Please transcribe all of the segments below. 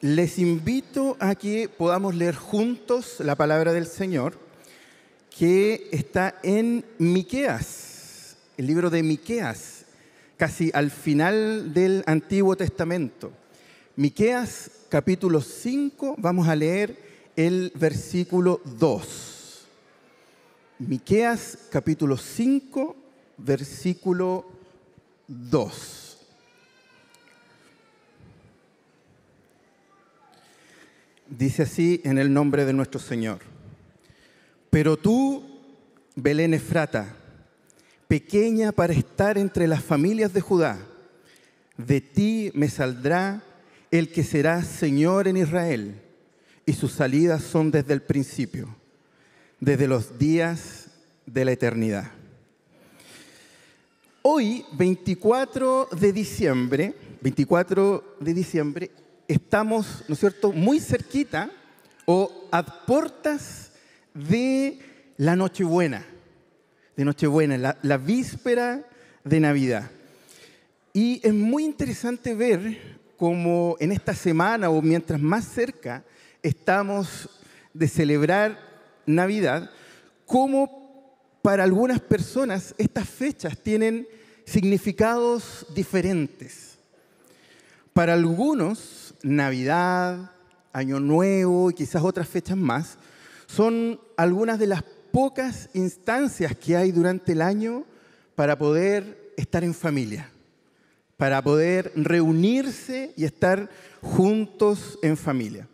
Les invito a que podamos leer juntos la palabra del Señor, que está en Miqueas, el libro de Miqueas, casi al final del Antiguo Testamento. Miqueas, capítulo 5, vamos a leer el versículo 2. Miqueas, capítulo 5, versículo 2. Dice así en el nombre de nuestro Señor. Pero tú, Belén Efrata, pequeña para estar entre las familias de Judá, de ti me saldrá el que será Señor en Israel, y sus salidas son desde el principio, desde los días de la eternidad. Hoy, 24 de diciembre, estamos, ¿no es cierto?, muy cerquita o a puertas de la Nochebuena, la víspera de Navidad. Y es muy interesante ver cómo en esta semana o mientras más cerca estamos de celebrar Navidad, cómo para algunas personas estas fechas tienen significados diferentes. Para algunos, Navidad, Año Nuevo y quizás otras fechas más, son algunas de las pocas instancias que hay durante el año para poder estar en familia, para poder reunirse y estar juntos en familia.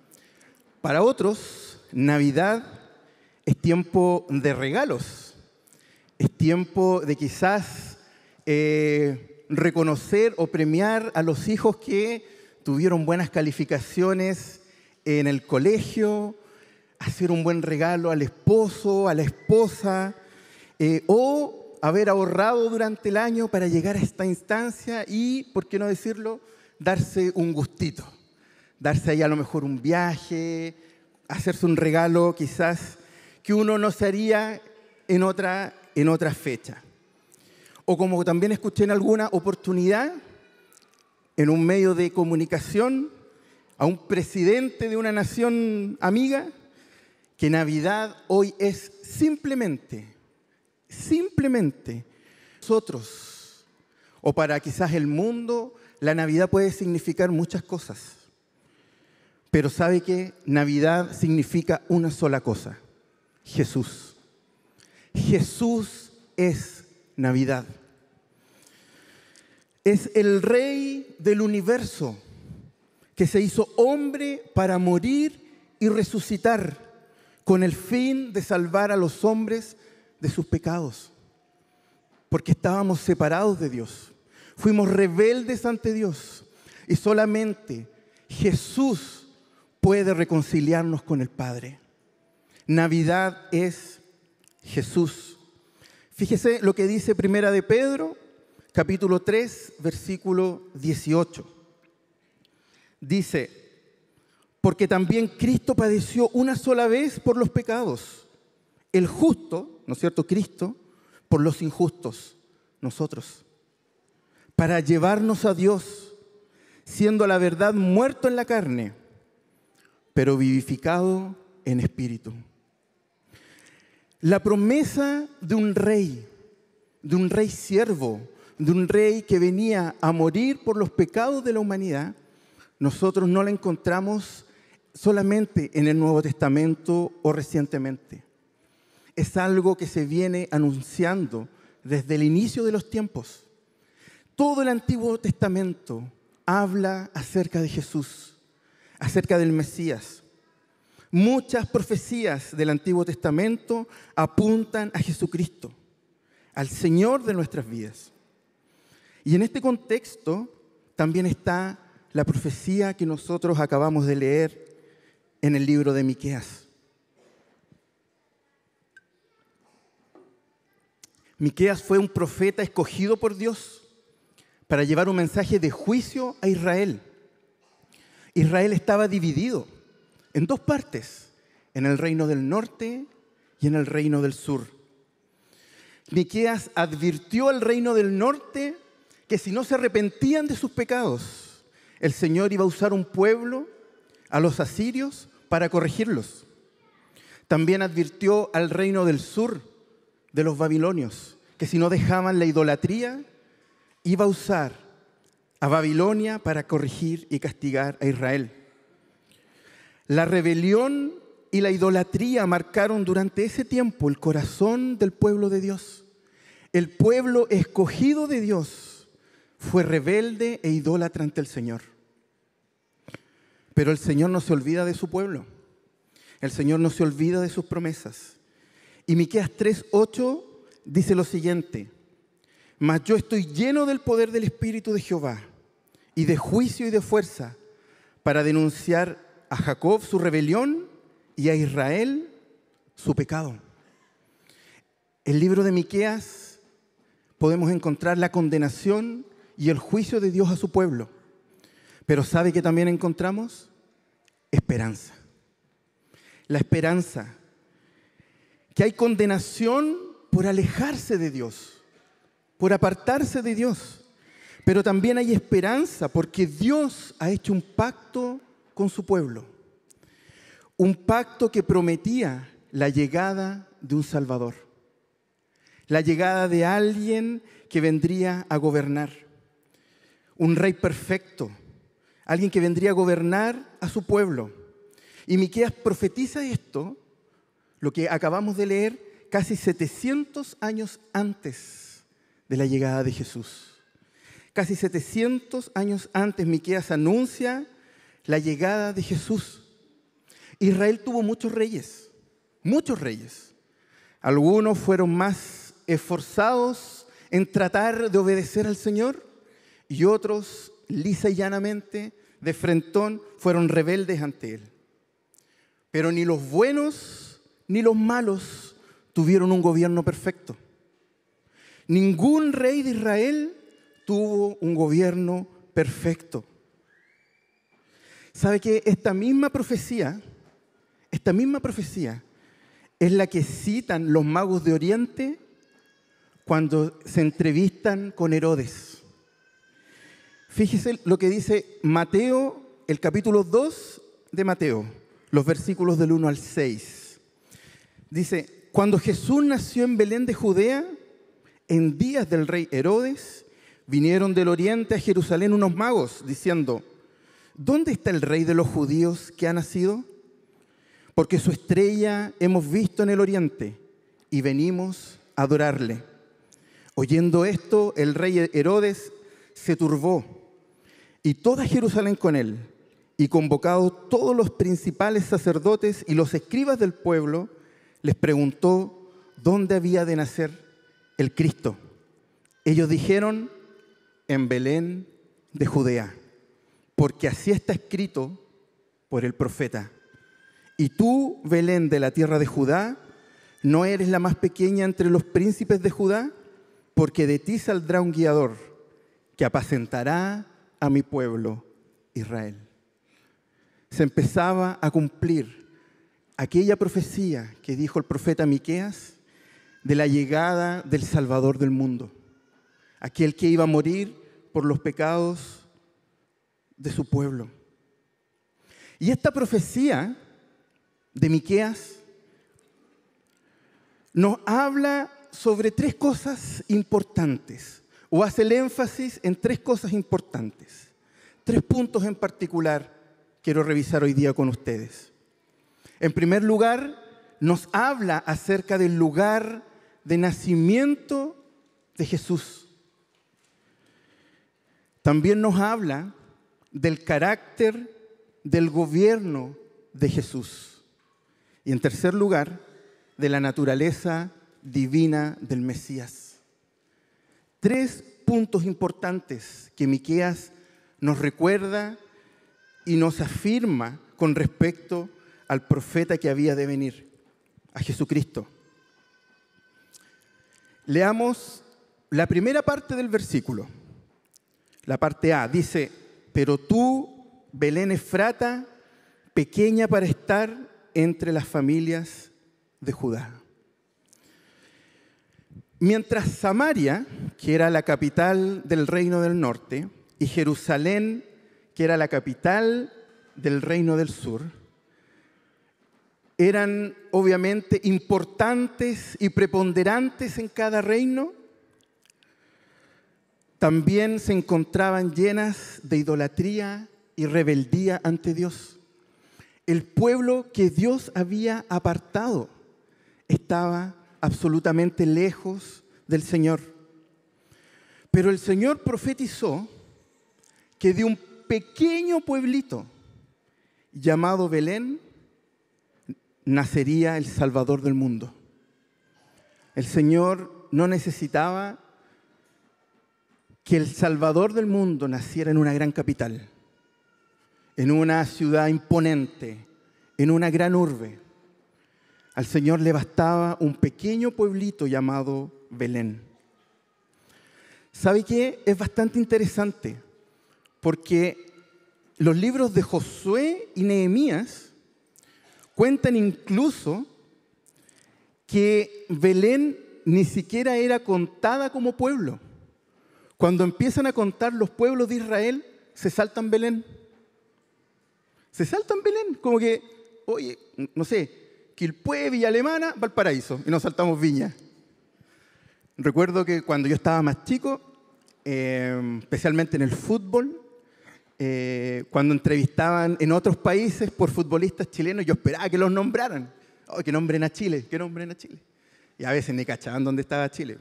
Para otros, Navidad es tiempo de regalos, es tiempo de quizás reconocer o premiar a los hijos que tuvieron buenas calificaciones en el colegio, hacer un buen regalo al esposo, a la esposa, o haber ahorrado durante el año para llegar a esta instancia y, por qué no decirlo, darse un gustito, darse ahí a lo mejor un viaje, hacerse un regalo quizás que uno no se haría en otra fecha. O como también escuché en alguna oportunidad, en un medio de comunicación, a un presidente de una nación amiga, que Navidad hoy es simplemente nosotros, o para quizás el mundo, la Navidad puede significar muchas cosas. Pero ¿sabe qué? Navidad significa una sola cosa: Jesús. Jesús es Navidad. Es el Rey del universo que se hizo hombre para morir y resucitar con el fin de salvar a los hombres de sus pecados. Porque estábamos separados de Dios, fuimos rebeldes ante Dios y solamente Jesús puede reconciliarnos con el Padre. Navidad es Jesús. Fíjese lo que dice Primera de Pedro, capítulo 3, versículo 18. Dice: porque también Cristo padeció una sola vez por los pecados, el justo, ¿no es cierto?, Cristo, por los injustos, nosotros, para llevarnos a Dios, siendo a la verdad muerto en la carne, pero vivificado en espíritu. La promesa de un rey siervo, de un rey que venía a morir por los pecados de la humanidad, nosotros no la encontramos solamente en el Nuevo Testamento o recientemente. Es algo que se viene anunciando desde el inicio de los tiempos. Todo el Antiguo Testamento habla acerca de Jesús, acerca del Mesías. Muchas profecías del Antiguo Testamento apuntan a Jesucristo, al Señor de nuestras vidas. Y en este contexto también está la profecía que nosotros acabamos de leer en el libro de Miqueas. Miqueas fue un profeta escogido por Dios para llevar un mensaje de juicio a Israel. Israel estaba dividido en dos partes, en el reino del norte y en el reino del sur. Miqueas advirtió al reino del norte que si no se arrepentían de sus pecados, el Señor iba a usar un pueblo a los asirios para corregirlos. También advirtió al reino del sur de los babilonios que si no dejaban la idolatría, iba a usar a Babilonia para corregir y castigar a Israel. La rebelión y la idolatría marcaron durante ese tiempo el corazón del pueblo de Dios. El pueblo escogido de Dios fue rebelde e idólatra ante el Señor. Pero el Señor no se olvida de su pueblo. El Señor no se olvida de sus promesas. Y Miqueas 3:8 dice lo siguiente: mas yo estoy lleno del poder del Espíritu de Jehová y de juicio y de fuerza para denunciar a Jacob su rebelión y a Israel su pecado. En el libro de Miqueas podemos encontrar la condenación y el juicio de Dios a su pueblo. Pero ¿sabe qué también encontramos? Esperanza. La esperanza. Que hay condenación por alejarse de Dios, por apartarse de Dios. Pero también hay esperanza porque Dios ha hecho un pacto con su pueblo. Un pacto que prometía la llegada de un Salvador. La llegada de alguien que vendría a gobernar. Un rey perfecto. Alguien que vendría a gobernar a su pueblo. Y Miqueas profetiza esto, lo que acabamos de leer, casi 700 años antes de la llegada de Jesús. Casi 700 años antes, Miqueas anuncia la llegada de Jesús. Israel tuvo muchos reyes, muchos reyes. Algunos fueron más esforzados en tratar de obedecer al Señor y otros, lisa y llanamente, de frentón, fueron rebeldes ante Él. Pero ni los buenos ni los malos tuvieron un gobierno perfecto. Ningún rey de Israel tuvo un gobierno perfecto. ¿Sabe que esta misma profecía es la que citan los magos de Oriente cuando se entrevistan con Herodes? Fíjese lo que dice Mateo, el capítulo 2 de Mateo, los versículos del 1 al 6. Dice: cuando Jesús nació en Belén de Judea, en días del rey Herodes, vinieron del oriente a Jerusalén unos magos, diciendo: ¿dónde está el rey de los judíos que ha nacido? Porque su estrella hemos visto en el oriente y venimos a adorarle. Oyendo esto, el rey Herodes se turbó y toda Jerusalén con él, y convocados todos los principales sacerdotes y los escribas del pueblo, les preguntó dónde había de nacer el Cristo. Ellos dijeron: en Belén de Judea, porque así está escrito por el profeta. Y tú, Belén de la tierra de Judá, ¿no eres la más pequeña entre los príncipes de Judá? Porque de ti saldrá un guiador que apacentará a mi pueblo Israel. Se empezaba a cumplir aquella profecía que dijo el profeta Miqueas de la llegada del Salvador del mundo, aquel que iba a morir por los pecados de su pueblo. Y esta profecía de Miqueas nos habla sobre tres cosas importantes, o hace el énfasis en tres cosas importantes. Tres puntos en particular quiero revisar hoy día con ustedes. En primer lugar, nos habla acerca del lugar de nacimiento de Jesús. También nos habla del carácter del gobierno de Jesús. Y en tercer lugar, de la naturaleza divina del Mesías. Tres puntos importantes que Miqueas nos recuerda y nos afirma con respecto al profeta que había de venir, a Jesucristo. Leamos la primera parte del versículo. La parte A dice: pero tú, Belén Efrata, pequeña para estar entre las familias de Judá. Mientras Samaria, que era la capital del reino del norte, y Jerusalén, que era la capital del reino del sur eran obviamente importantes y preponderantes en cada reino, también se encontraban llenas de idolatría y rebeldía ante Dios. El pueblo que Dios había apartado estaba absolutamente lejos del Señor. Pero el Señor profetizó que de un pequeño pueblito llamado Belén nacería el Salvador del mundo. El Señor no necesitaba que el Salvador del mundo naciera en una gran capital, en una ciudad imponente, en una gran urbe. Al Señor le bastaba un pequeño pueblito llamado Belén. ¿Sabe qué? Es bastante interesante, porque los libros de Josué y Nehemías cuentan incluso que Belén ni siquiera era contada como pueblo. Cuando empiezan a contar los pueblos de Israel, se saltan Belén. Se saltan Belén, como que, oye, no sé, Quilpué, Villa Alemana, Valparaíso, y nos saltamos Viña. Recuerdo que cuando yo estaba más chico, especialmente en el fútbol, cuando entrevistaban en otros países por futbolistas chilenos, yo esperaba que los nombraran. Oh, que nombren a Chile, que nombren a Chile. Y a veces ni cachaban dónde estaba Chile.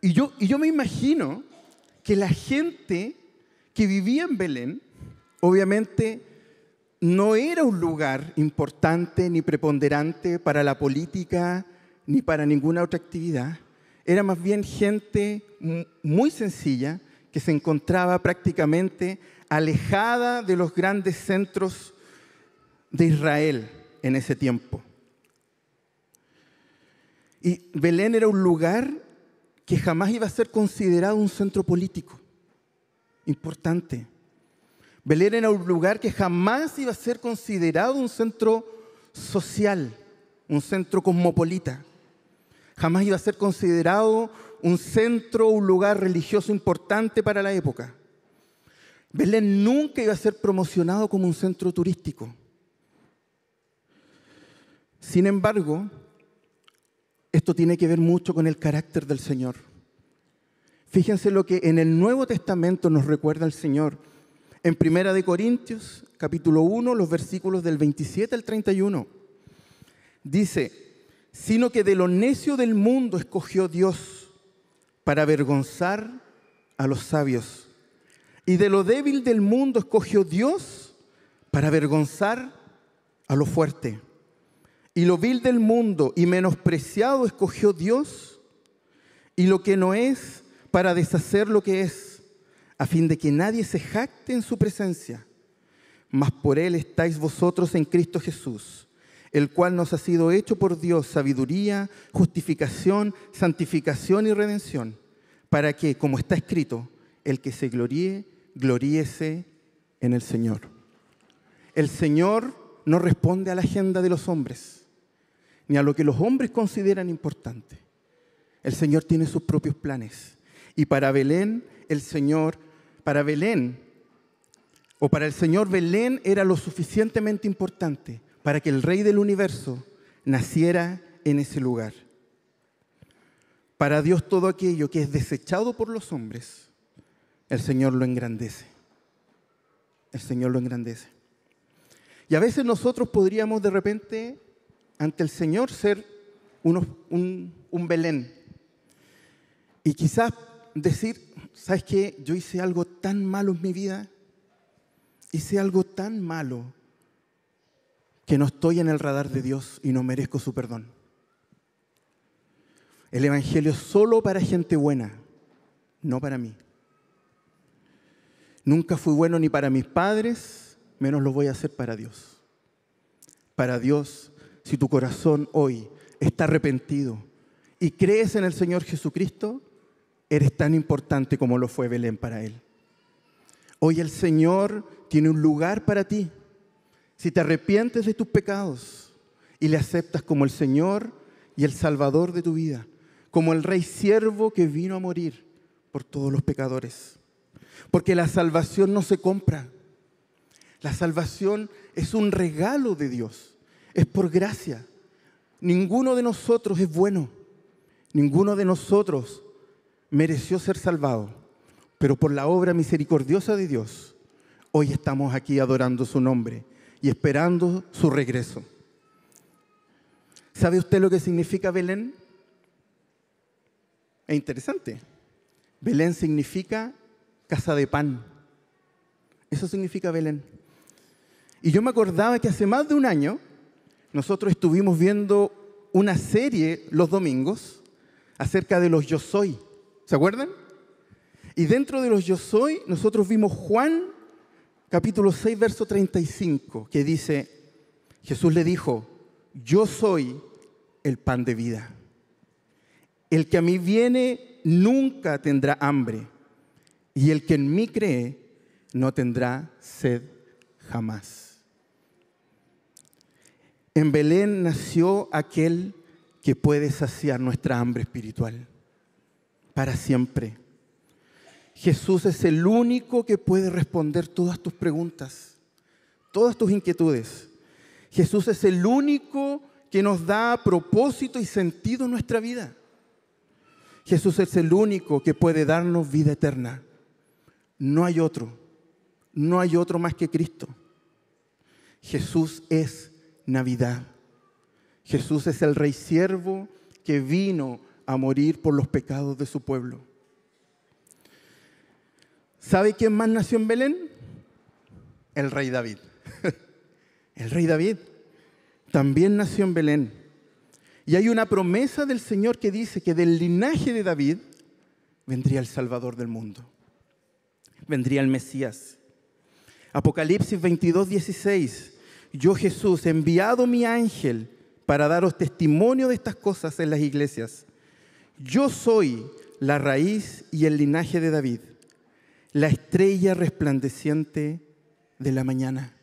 Y yo me imagino que la gente que vivía en Belén, obviamente no era un lugar importante ni preponderante para la política ni para ninguna otra actividad. Era más bien gente muy sencilla que se encontraba prácticamente alejada de los grandes centros de Israel en ese tiempo. Y Belén era un lugar que jamás iba a ser considerado un centro político importante. Belén era un lugar que jamás iba a ser considerado un centro social, un centro cosmopolita. Jamás iba a ser considerado un centro, un lugar religioso importante para la época. Belén nunca iba a ser promocionado como un centro turístico. Sin embargo, esto tiene que ver mucho con el carácter del Señor. Fíjense lo que en el Nuevo Testamento nos recuerda el Señor. En 1 Corintios, capítulo 1, los versículos del 27 al 31. Dice, sino que de lo necio del mundo escogió Dios para avergonzar a los sabios. Y de lo débil del mundo escogió Dios para avergonzar a lo fuerte. Y lo vil del mundo y menospreciado escogió Dios, y lo que no es para deshacer lo que es, a fin de que nadie se jacte en su presencia. Mas por él estáis vosotros en Cristo Jesús, el cual nos ha sido hecho por Dios sabiduría, justificación, santificación y redención, para que, como está escrito, el que se gloríe, gloríese en el Señor. El Señor no responde a la agenda de los hombres, ni a lo que los hombres consideran importante. El Señor tiene sus propios planes. Y para Belén, el Señor Belén era lo suficientemente importante para que el Rey del universo naciera en ese lugar. Para Dios todo aquello que es desechado por los hombres, el Señor lo engrandece. El Señor lo engrandece. Y a veces nosotros podríamos de repente ante el Señor ser un Belén. Y quizás decir, ¿sabes qué? Yo hice algo tan malo en mi vida, hice algo tan malo que no estoy en el radar de Dios y no merezco su perdón. El Evangelio es solo para gente buena, no para mí. Nunca fui bueno ni para mis padres, menos lo voy a hacer para Dios. Para Dios, si tu corazón hoy está arrepentido y crees en el Señor Jesucristo, eres tan importante como lo fue Belén para Él. Hoy el Señor tiene un lugar para ti. Si te arrepientes de tus pecados y le aceptas como el Señor y el Salvador de tu vida, como el Rey siervo que vino a morir por todos los pecadores. Porque la salvación no se compra, La salvación es un regalo de Dios, es por gracia. Ninguno de nosotros es bueno, ninguno de nosotros mereció ser salvado, pero por la obra misericordiosa de Dios, hoy estamos aquí adorando su nombre y esperando su regreso. ¿Sabe usted lo que significa Belén? Es interesante. Belén significa casa de pan. Eso significa Belén. Y yo me acordaba que hace más de un año nosotros estuvimos viendo una serie los domingos acerca de los Yo Soy. ¿Se acuerdan? Y dentro de los Yo Soy nosotros vimos Juan capítulo 6, verso 35, que dice, Jesús le dijo, yo soy el pan de vida. El que a mí viene nunca tendrá hambre, y el que en mí cree no tendrá sed jamás. En Belén nació aquel que puede saciar nuestra hambre espiritual para siempre. Jesús es el único que puede responder todas tus preguntas, todas tus inquietudes. Jesús es el único que nos da propósito y sentido en nuestra vida. Jesús es el único que puede darnos vida eterna. No hay otro más que Cristo. Jesús es Navidad. Jesús es el Rey Siervo que vino a morir por los pecados de su pueblo. ¿Sabe quién más nació en Belén? El rey David. El rey David también nació en Belén. Y hay una promesa del Señor que dice que del linaje de David vendría el Salvador del mundo. Vendría el Mesías. Apocalipsis 22, 16. Yo, Jesús, he enviado mi ángel para daros testimonio de estas cosas en las iglesias. Yo soy la raíz y el linaje de David, la estrella resplandeciente de la mañana.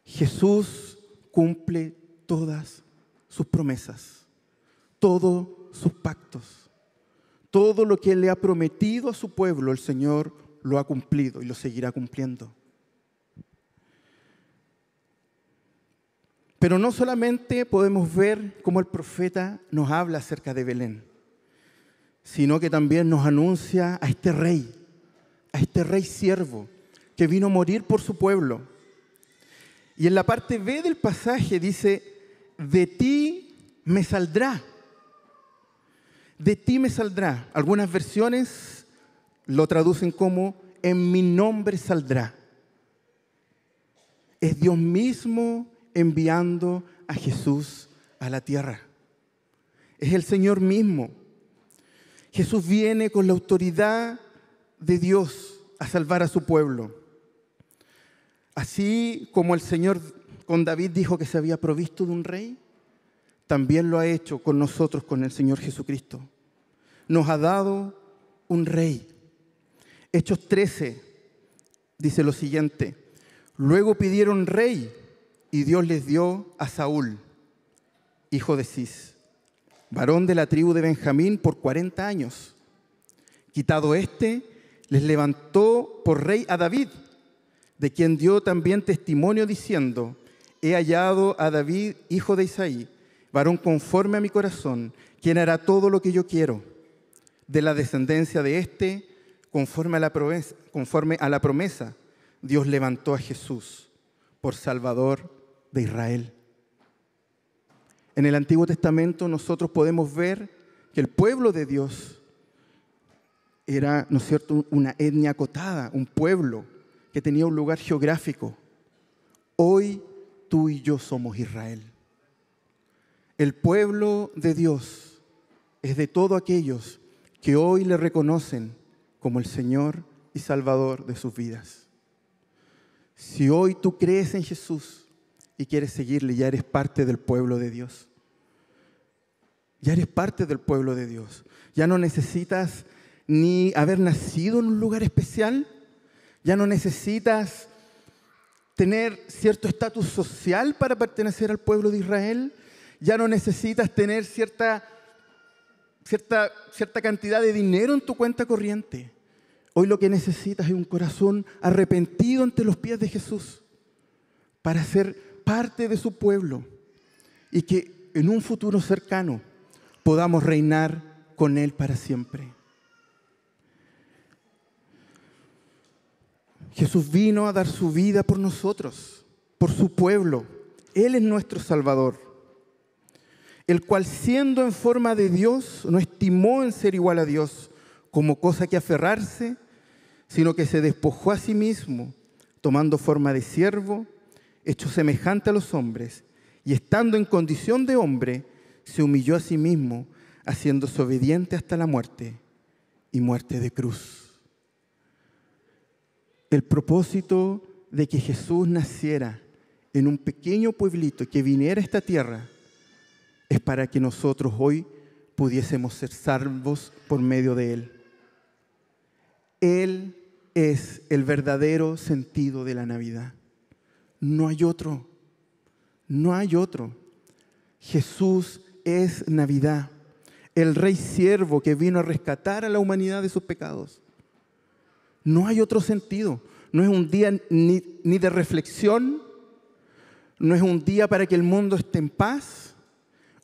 Jesús cumple todas sus promesas, todos sus pactos. Todo lo que Él le ha prometido a su pueblo, el Señor lo ha cumplido y lo seguirá cumpliendo. Pero no solamente podemos ver cómo el profeta nos habla acerca de Belén, sino que también nos anuncia a este rey siervo que vino a morir por su pueblo. Y en la parte B del pasaje dice, de ti me saldrá. De ti me saldrá. Algunas versiones lo traducen como, en mi nombre saldrá. Es Dios mismo enviando a Jesús a la tierra. Es el Señor mismo. Jesús viene con la autoridad de Dios a salvar a su pueblo. Así como el Señor con David dijo que se había provisto de un rey, también lo ha hecho con nosotros, con el Señor Jesucristo. Nos ha dado un rey. Hechos 13 dice lo siguiente: luego pidieron rey y Dios les dio a Saúl, hijo de Cis, varón de la tribu de Benjamín, por 40 años. Quitado este, les levantó por rey a David, de quien dio también testimonio diciendo: he hallado a David, hijo de Isaí, varón conforme a mi corazón, quien hará todo lo que yo quiero. De la descendencia de este, conforme a la promesa, Dios levantó a Jesús por Salvador de Israel. En el Antiguo Testamento nosotros podemos ver que el pueblo de Dios era, ¿no es cierto?, una etnia acotada, un pueblo que tenía un lugar geográfico. Hoy tú y yo somos Israel. El pueblo de Dios es de todos aquellos que hoy le reconocen como el Señor y Salvador de sus vidas. Si hoy tú crees en Jesús y quieres seguirle, ya eres parte del pueblo de Dios. Ya eres parte del pueblo de Dios. Ya no necesitas ni haber nacido en un lugar especial. Ya no necesitas tener cierto estatus social para pertenecer al pueblo de Israel. Ya no necesitas tener cierta cantidad de dinero en tu cuenta corriente. Hoy lo que necesitas es un corazón arrepentido ante los pies de Jesús para ser parte de su pueblo y que en un futuro cercano podamos reinar con Él para siempre. Jesús vino a dar su vida por nosotros, por su pueblo. Él es nuestro Salvador, el cual siendo en forma de Dios, no estimó en ser igual a Dios como cosa que aferrarse, sino que se despojó a sí mismo, tomando forma de siervo, hecho semejante a los hombres, y estando en condición de hombre, se humilló a sí mismo, haciéndose obediente hasta la muerte y muerte de cruz. El propósito de que Jesús naciera en un pequeño pueblito y que viniera a esta tierra es para que nosotros hoy pudiésemos ser salvos por medio de Él. Él es el verdadero sentido de la Navidad. No hay otro. No hay otro. Jesús es Navidad. El Rey Siervo que vino a rescatar a la humanidad de sus pecados. No hay otro sentido. No es un día ni de reflexión. No es un día para que el mundo esté en paz.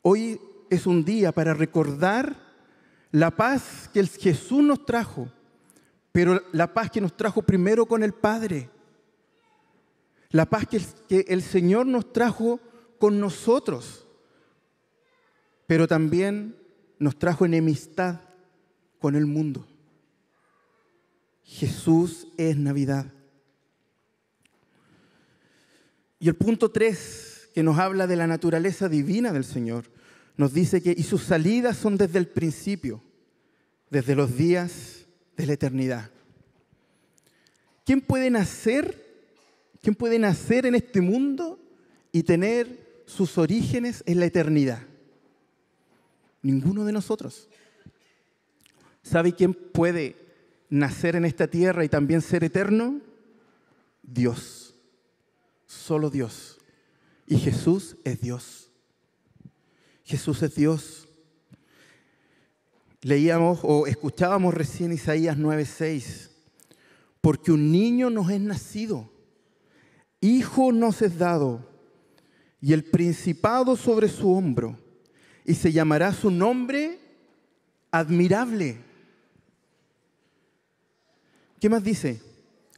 Hoy es un día para recordar la paz que Jesús nos trajo, pero la paz que nos trajo primero con el Padre. La paz que el Señor nos trajo con nosotros, pero también nos trajo enemistad con el mundo. Jesús es Navidad. Y el punto 3, que nos habla de la naturaleza divina del Señor, nos dice que y sus salidas son desde el principio, desde los días de la eternidad. ¿Quién puede nacer en este mundo y tener sus orígenes en la eternidad? Ninguno de nosotros. ¿Sabe quién puede nacer en esta tierra y también ser eterno? Dios. Solo Dios. Y Jesús es Dios. Jesús es Dios. Leíamos o escuchábamos recién Isaías 9:6. Porque un niño nos es nacido, hijo nos es dado, y el principado sobre su hombro, y se llamará su nombre admirable. ¿Qué más dice?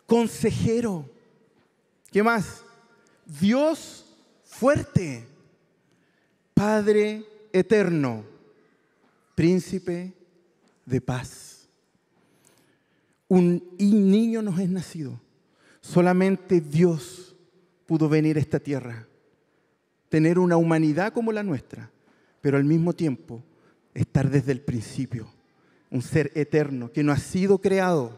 Consejero. ¿Qué más? Dios fuerte, Padre eterno, príncipe de paz. Un niño nos es nacido. Solamente Dios pudo venir a esta tierra, tener una humanidad como la nuestra, pero al mismo tiempo estar desde el principio. Un ser eterno que no ha sido creado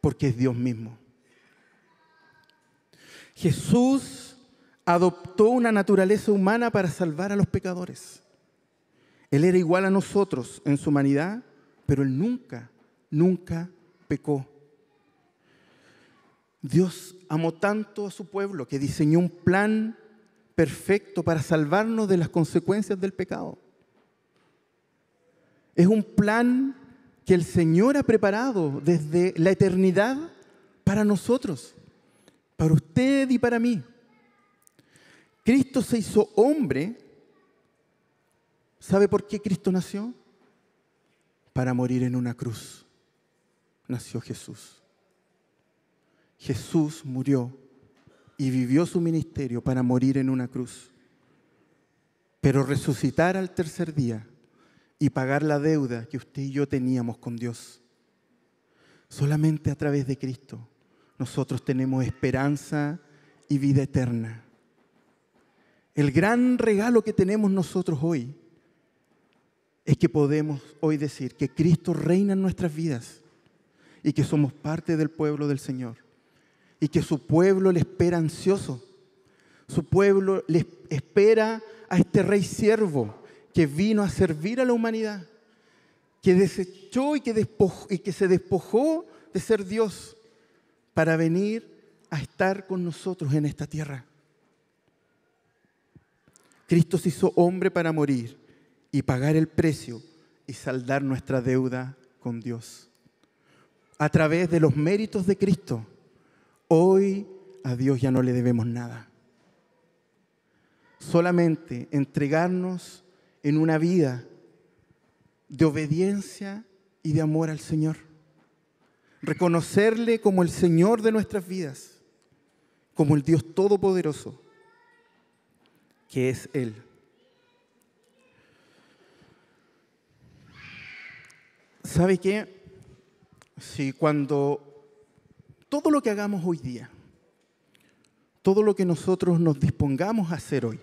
porque es Dios mismo. Jesús adoptó una naturaleza humana para salvar a los pecadores. Él era igual a nosotros en su humanidad, pero Él nunca pecó. Dios amó tanto a su pueblo que diseñó un plan perfecto para salvarnos de las consecuencias del pecado. Es un plan que el Señor ha preparado desde la eternidad para nosotros, para usted y para mí. Cristo se hizo hombre. ¿Sabe por qué Cristo nació? Para morir en una cruz. Nació Jesús. Jesús murió y vivió su ministerio para morir en una cruz, pero resucitar al tercer día y pagar la deuda que usted y yo teníamos con Dios. Solamente a través de Cristo nosotros tenemos esperanza y vida eterna. El gran regalo que tenemos nosotros hoy es que podemos hoy decir que Cristo reina en nuestras vidas y que somos parte del pueblo del Señor y que su pueblo le espera ansioso. Su pueblo le espera a este Rey Siervo que vino a servir a la humanidad, que desechó y que se despojó de ser Dios para venir a estar con nosotros en esta tierra. Cristo se hizo hombre para morir y pagar el precio y saldar nuestra deuda con Dios. a través de los méritos de Cristo, hoy a Dios ya no le debemos nada. Solamente entregarnos en una vida de obediencia y de amor al Señor. Reconocerle como el Señor de nuestras vidas, como el Dios Todopoderoso, que es Él. ¿Sabe qué? Si cuando todo lo que hagamos hoy día, todo lo que nosotros nos dispongamos a hacer hoy,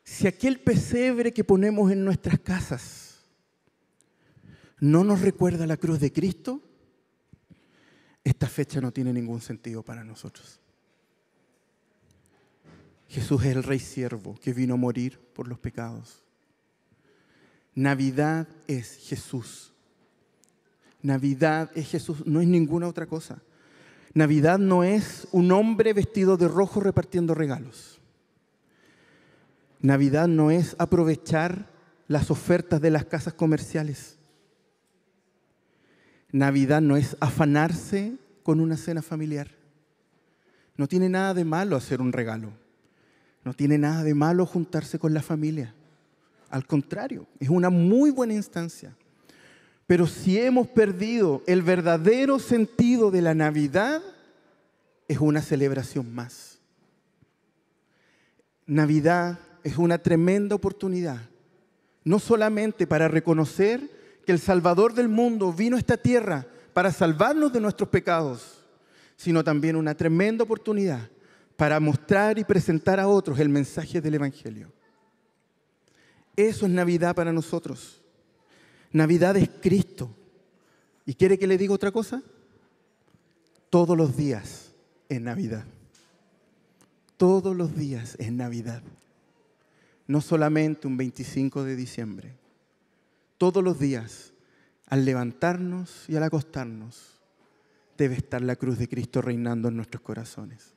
si aquel pesebre que ponemos en nuestras casas no nos recuerda la cruz de Cristo, esta fecha no tiene ningún sentido para nosotros. Jesús es el Rey Siervo que vino a morir por los pecados. Navidad es Jesús. Navidad es Jesús, no es ninguna otra cosa. Navidad no es un hombre vestido de rojo repartiendo regalos. Navidad no es aprovechar las ofertas de las casas comerciales. Navidad no es afanarse con una cena familiar. No tiene nada de malo hacer un regalo. No tiene nada de malo juntarse con la familia. Al contrario, es una muy buena instancia. Pero si hemos perdido el verdadero sentido de la Navidad, es una celebración más. Navidad es una tremenda oportunidad, no solamente para reconocer que el Salvador del mundo vino a esta tierra para salvarnos de nuestros pecados, sino también una tremenda oportunidad para mostrar y presentar a otros el mensaje del Evangelio. Eso es Navidad para nosotros. Navidad es Cristo. ¿Y quiere que le diga otra cosa? Todos los días es Navidad. Todos los días es Navidad. No solamente un 25 de diciembre. Todos los días, al levantarnos y al acostarnos, debe estar la cruz de Cristo reinando en nuestros corazones.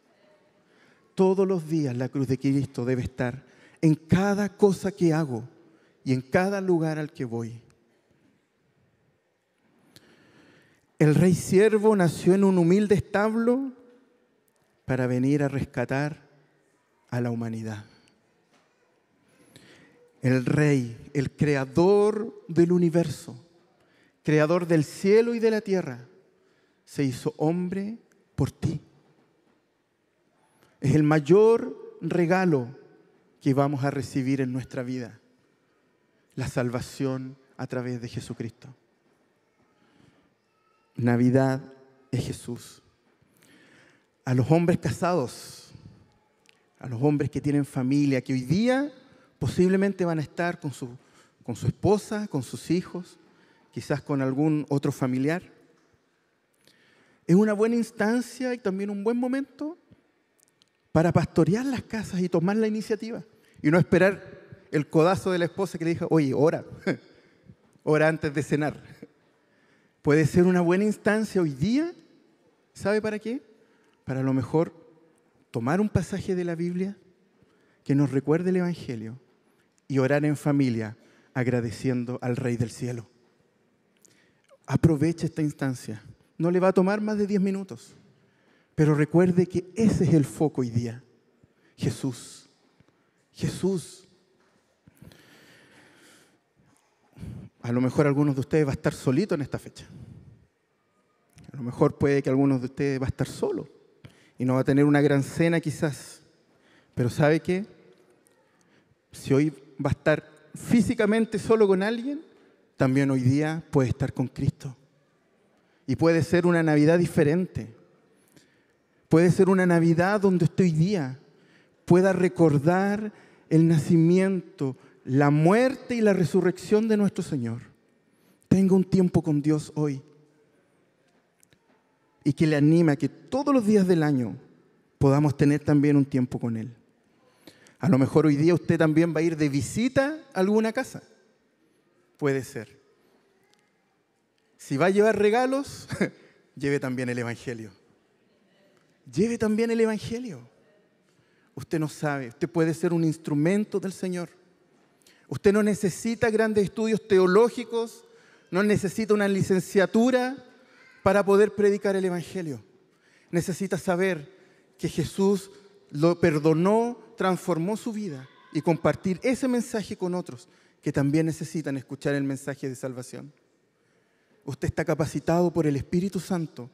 Todos los días la cruz de Cristo debe estar en cada cosa que hago y en cada lugar al que voy. El Rey Siervo nació en un humilde establo para venir a rescatar a la humanidad. El Rey, el creador del universo, creador del cielo y de la tierra, se hizo hombre por ti. Es el mayor regalo que vamos a recibir en nuestra vida, la salvación a través de Jesucristo. Navidad es Jesús. A los hombres casados, a los hombres que tienen familia, que hoy día posiblemente van a estar con su esposa, con sus hijos, quizás con algún otro familiar. Es una buena instancia y también un buen momento para pastorear las casas y tomar la iniciativa. Y no esperar el codazo de la esposa que le diga, oye, ora, ora antes de cenar. Puede ser una buena instancia hoy día, ¿sabe para qué? Para a lo mejor tomar un pasaje de la Biblia que nos recuerde el Evangelio y orar en familia agradeciendo al Rey del Cielo. Aproveche esta instancia. No le va a tomar más de 10 minutos, pero recuerde que ese es el foco hoy día. Jesús. Jesús. A lo mejor algunos de ustedes va a estar solito en esta fecha. A lo mejor puede que algunos de ustedes va a estar solo y no va a tener una gran cena quizás. Pero ¿sabe qué? Si hoy va a estar físicamente solo con alguien, también hoy día puede estar con Cristo. Y puede ser una Navidad diferente. Puede ser una Navidad donde usted hoy día pueda recordar el nacimiento, la muerte y la resurrección de nuestro Señor. Tenga un tiempo con Dios hoy. Y que le anime a que todos los días del año podamos tener también un tiempo con Él. A lo mejor hoy día usted también va a ir de visita a alguna casa. Puede ser. Si va a llevar regalos, lleve también el Evangelio. Lleve también el Evangelio. Usted no sabe, usted puede ser un instrumento del Señor. Usted no necesita grandes estudios teológicos no necesita una licenciatura para poder predicar el Evangelio. Necesita saber que Jesús lo perdonó, transformó su vida y compartir ese mensaje con otros que también necesitan escuchar el mensaje de salvación. Usted está capacitado por el Espíritu Santo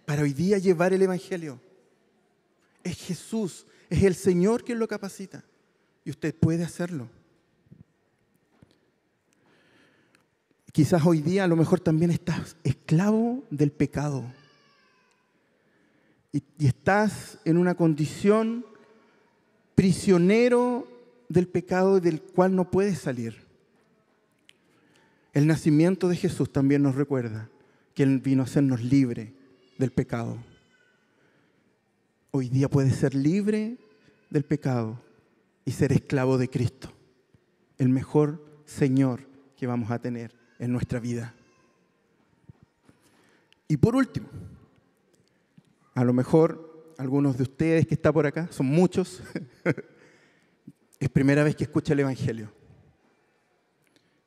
para hoy día llevar el Evangelio. Es Jesús, es el Señor quien lo capacita y usted puede hacerlo. Quizás hoy día a lo mejor también estás esclavo del pecado y estás en una condición prisionero del pecado del cual no puedes salir. El nacimiento de Jesús también nos recuerda que Él vino a hacernos libre del pecado. Hoy día puedes ser libre del pecado y ser esclavo de Cristo, el mejor Señor que vamos a tener en nuestra vida. Y por último, a lo mejor algunos de ustedes que están por acá, son muchos, es primera vez que escucha el Evangelio.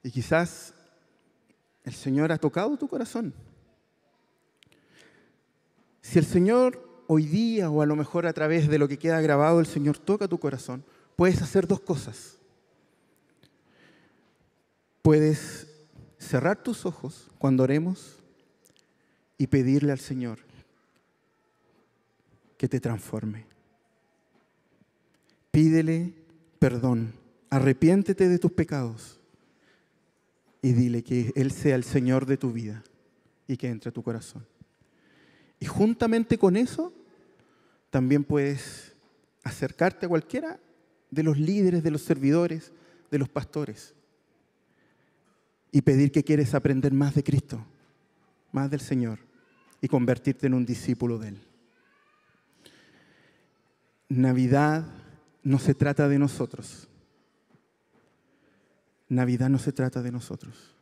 Y quizás el Señor ha tocado tu corazón. Si el Señor hoy día, o a lo mejor a través de lo que queda grabado, el Señor toca tu corazón, puedes hacer dos cosas. Puedes cerrar tus ojos cuando oremos y pedirle al Señor que te transforme. Pídele perdón, arrepiéntete de tus pecados y dile que Él sea el Señor de tu vida y que entre a tu corazón. Y juntamente con eso, también puedes acercarte a cualquiera de los líderes, de los servidores, de los pastores y pedir que quieres aprender más de Cristo, más del Señor y convertirte en un discípulo de Él. Navidad no se trata de nosotros. Navidad no se trata de nosotros.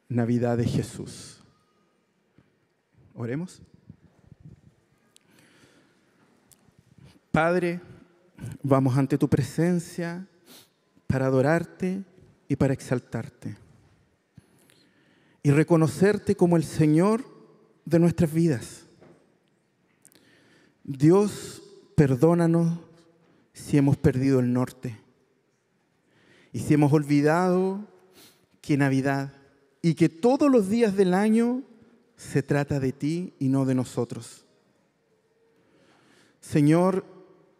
Navidad de Jesús. Oremos. Padre, vamos ante tu presencia para adorarte y para exaltarte. Y reconocerte como el Señor de nuestras vidas. Dios, perdónanos si hemos perdido el norte y si hemos olvidado que Navidad y que todos los días del año se trata de ti y no de nosotros. Señor,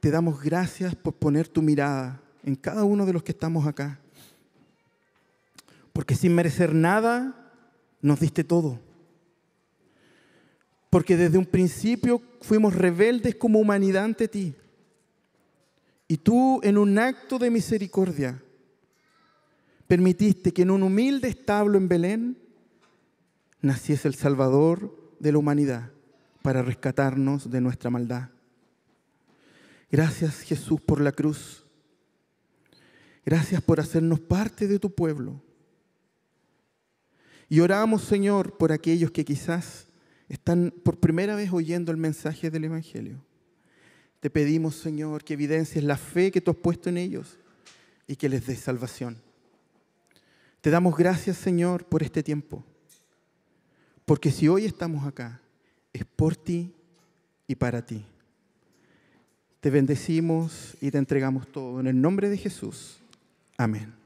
te damos gracias por poner tu mirada en cada uno de los que estamos acá, porque sin merecer nada nos diste todo. Porque desde un principio fuimos rebeldes como humanidad ante ti. Y tú, en un acto de misericordia, permitiste que en un humilde establo en Belén naciese el Salvador de la humanidad para rescatarnos de nuestra maldad. Gracias, Jesús, por la cruz. Gracias por hacernos parte de tu pueblo. Y oramos, Señor, por aquellos que quizás están por primera vez oyendo el mensaje del Evangelio. Te pedimos, Señor, que evidencies la fe que tú has puesto en ellos y que les des salvación. Te damos gracias, Señor, por este tiempo. Porque si hoy estamos acá, es por ti y para ti. Te bendecimos y te entregamos todo. En el nombre de Jesús. Amén.